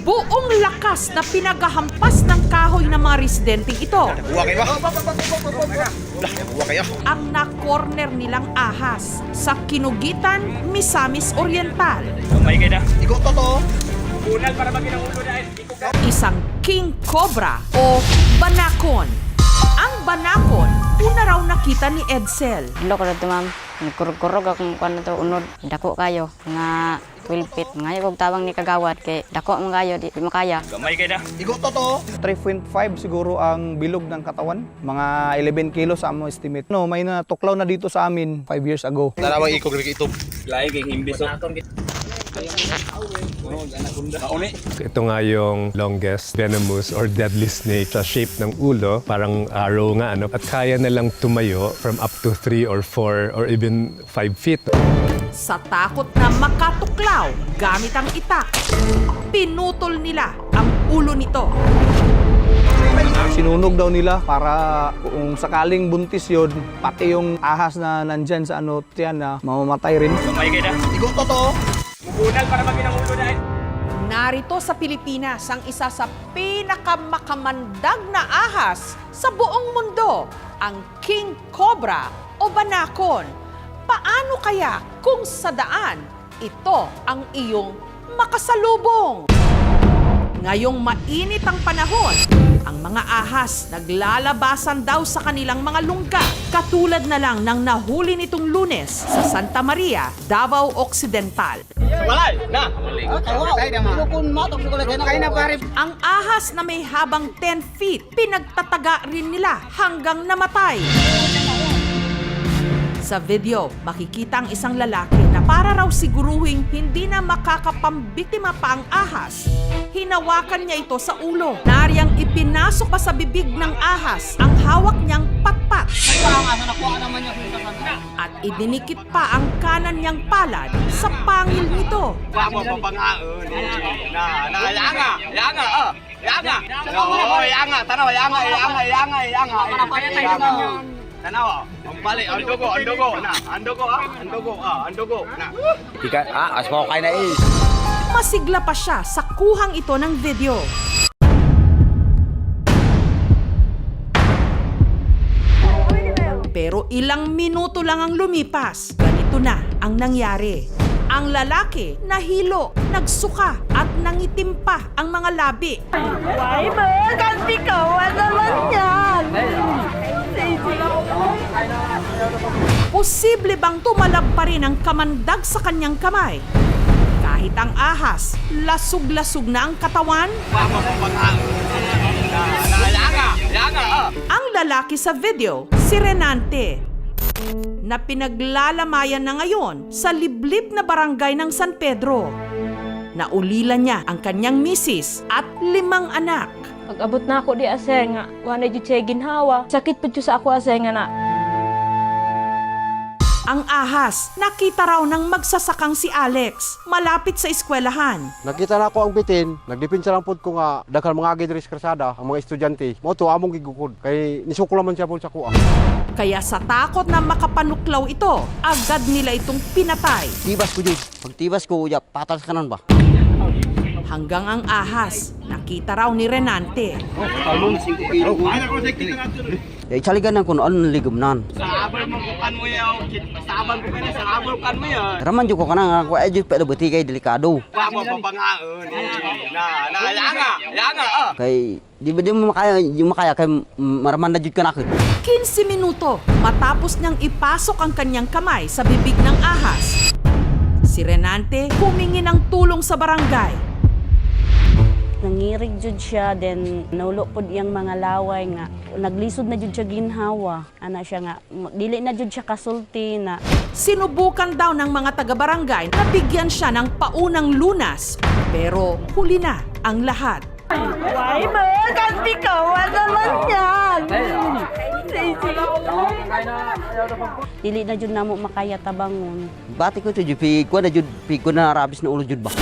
Buong lakas na pinagahampas ng kahoy ng mga residenteng ito. Buwa kayo ba? Buwa kayo. Ang na-corner nilang ahas sa Kinugitan, Misamis Oriental. May kayo na. Ikaw totoo. Unal para maging ulo na. Isang king cobra o banakon. Ang banakon, una raw nakita ni Edsel. Hello ko dito ma'am. Kurog-kurog akong kuan na to unod. Dako kayo nga 12 feet. Ngayon kog tawang ni kagawad kay dako mo kayo di makaya. May kayo na. Ikaw totoo. 3.5 siguro ang bilog ng katawan. Mga 11 kilos sa amo estimate. No, may natuklaw na dito sa amin 5 years ago. Tarawang ikog rin ito. Lahi kay himbis. Ito nga yung longest venomous or deadly snake sa shape ng ulo, parang arrow nga ano, at kaya na lang tumayo from up to 3 or 4 or even 5 feet. Sa takot na makatuklaw gamit ang itak, pinutol nila ang ulo nito. Sinunog daw nila para kung sakaling buntis yun, pati yung ahas na nandyan sa ano, tiyan na mamamatay rin. May kayo na. Ikaw totoo. Unal para maging ulo na. Narito sa Pilipinas ang isa sa pinakamakamandag na ahas sa buong mundo, ang king cobra o banakon. Paano kaya kung sa daan ito ang iyong makasalubong? Ngayong mainit ang panahon, ang mga ahas naglalabasan daw sa kanilang mga lungga. Katulad na lang ng nahuli nitong Lunes sa Santa Maria, Davao Occidental. Walay na. Ang ahas na may habang 10 feet, pinagtataga rin nila hanggang namatay. Sa video, makikita ang isang lalaki na para raw siguruhing hindi na makakapambiktima pa ang ahas. Hinawakan niya ito sa ulo. Nariyang ipinasok pa sa bibig ng ahas ang hawak niyang patpat. At idinikit pa ang kanan niyang palad sa pangil nito. Wamo papangaon. Yanga. Yanga. Oh, yanga. Tanaw yanga. Tanaw. Ang bali, ang dugo na. Ang dugo na. Asmo kayo na eh. Masigla pa siya sa kuhang ito ng video. Pero ilang minuto lang ang lumipas, ganito na ang nangyari. Ang lalaki nahilo, nagsuka at nangitim pa ang mga labi. Why ba? Kasi kawan naman yan! Posible bang tumalab pa rin ang kamandag sa kanyang kamay? Kahit ang ahas, lasug-lasug na ang katawan? Wamo papangaon. Yanga. Ang lalaki sa video, si Renante, na pinaglalamayan na ngayon sa liblib na barangay ng San Pedro. Naulilan niya ang kanyang misis at 5 anak. Pag-abot na ako di ase nga, wala dyan siya ginhawa. Sakit pa dyan sa ako ase nga na. Ang ahas, nakita raw ng magsasakang si Alex, malapit sa eskwelahan. Nakita na ako ang bitin, nagdipinsa lang po ko nga daghang mga agid sa krasada, ang mga estudyante. Mo to among gigukod kay nisukol man siya po sa kuha. Kaya sa takot na makapanuklaw ito, agad nila itong pinatay. Tibas ko jud. Pag tibas ko uya, patas kanan ba? Hanggang ang ahas, nakita raw ni Renante. Ya ichaligan ko ano ligumnan. Sabay mo bukan mo yaw. Saban ko kani sa abol kan mo ya. Raman jud ko kanang ako ay jud pero beti kay delikado. Wamo papangaon. Yanga. Kay di ba di mo makaya kay maraman na jud kanakit. 15 minuto matapos niyang ipasok ang kanyang kamay sa bibig ng ahas. Si Renante humingi ng tulong sa barangay. Nangirig jud siya then naulo pod iyang mga laway nga naglisod na jud siya ginhawa. Ana siya nga dili na jud siya kasulti na. Sinubukan daw ng mga taga-barangay na bigyan siya ng paunang lunas. Pero huli na ang lahat. Why ba? Kasi kawan naman yan! Dili na jud namo makaya tabangon. Bati ko to jud pi ko na rabis na ulo jud ba.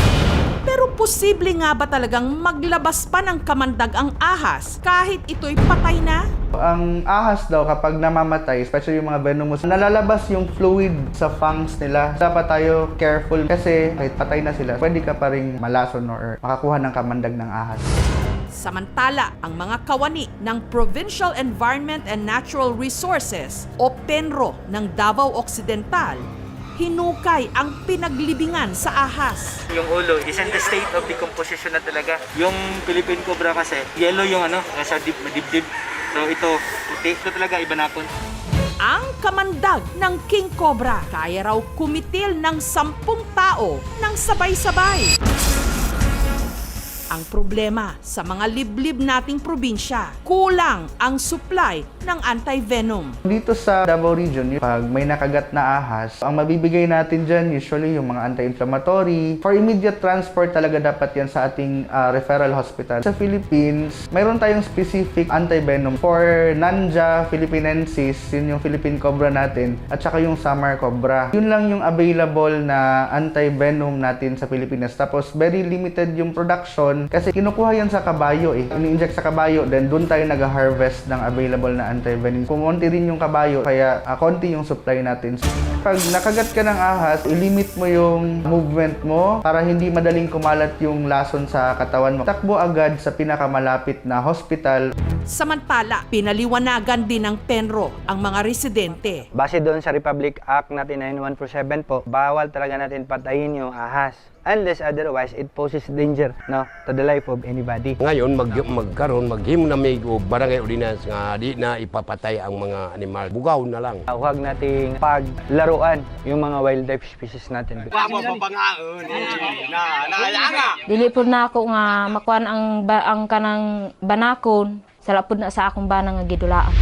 Pero Pero posible nga ba talagang maglabas pa ng kamandag ang ahas kahit ito'y patay na? Ang ahas daw kapag namamatay, especially yung mga venomous, nalalabas yung fluid sa fangs nila. Dapat tayo careful kasi kahit patay na sila, pwede ka pa rin malason or makakuha ng kamandag ng ahas. Samantala, ang mga kawani ng Provincial Environment and Natural Resources o PENRO ng Davao Occidental, hinukay ang pinaglibingan sa ahas. Yung ulo is in the state of decomposition na talaga. Yung Philippine Cobra kasi, yellow yung nasa madibdib. So ito, puti. Ito talaga, ibanakon. Ang kamandag ng King Cobra kaya raw kumitil ng 10 tao ng sabay-sabay. Ang problema sa mga liblib nating probinsya, kulang ang supply ng anti-venom. Dito sa Davao region, pag may nakagat na ahas, ang mabibigay natin dyan usually yung mga anti-inflammatory. For immediate transport talaga dapat yan sa ating referral hospital. Sa Philippines, mayroon tayong specific anti-venom for Nanja philippinensis, yun yung Philippine Cobra natin, at saka yung Samar Cobra. Yun lang yung available na anti-venom natin sa Pilipinas. Tapos very limited yung production kasi kinukuha yan sa kabayo ini-inject sa kabayo, then doon tayo nag-harvest ng available na anti-venom. Kumonti rin yung kabayo, kaya konti yung supply natin. Pag nakagat ka ng ahas, ilimit mo yung movement mo para hindi madaling kumalat yung lason sa katawan mo. Takbo agad sa pinakamalapit na hospital. Samantala, pinaliwanagan din ng PENRO ang mga residente. Base doon sa Republic Act natin 9147 po, bawal talaga natin patayin yung ahas. Unless otherwise, it poses danger to the life of anybody. Ngayon, maghim na may barangay ordinance nga di na ipapatay ang mga animal. Bugaw na lang. Huwag nating paglaruan yung mga wildlife species natin. Wa mo papangaon. Na Dili po na ako nga makuan ang kanang banakon. Sala po na sa akong banang nga gidulaan.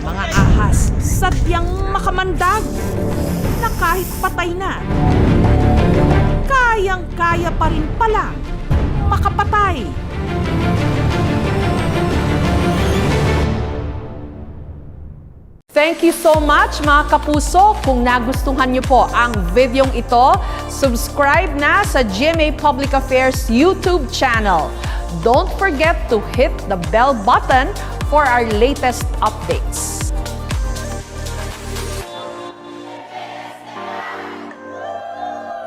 Mga ahas sadyang makamandag na kahit patay na, kayang-kaya pa rin pala makapatay. Thank you so much mga kapuso. Kung nagustuhan niyo po ang videong ito, subscribe na sa GMA Public Affairs YouTube channel. Don't forget to hit the bell button for our latest updates.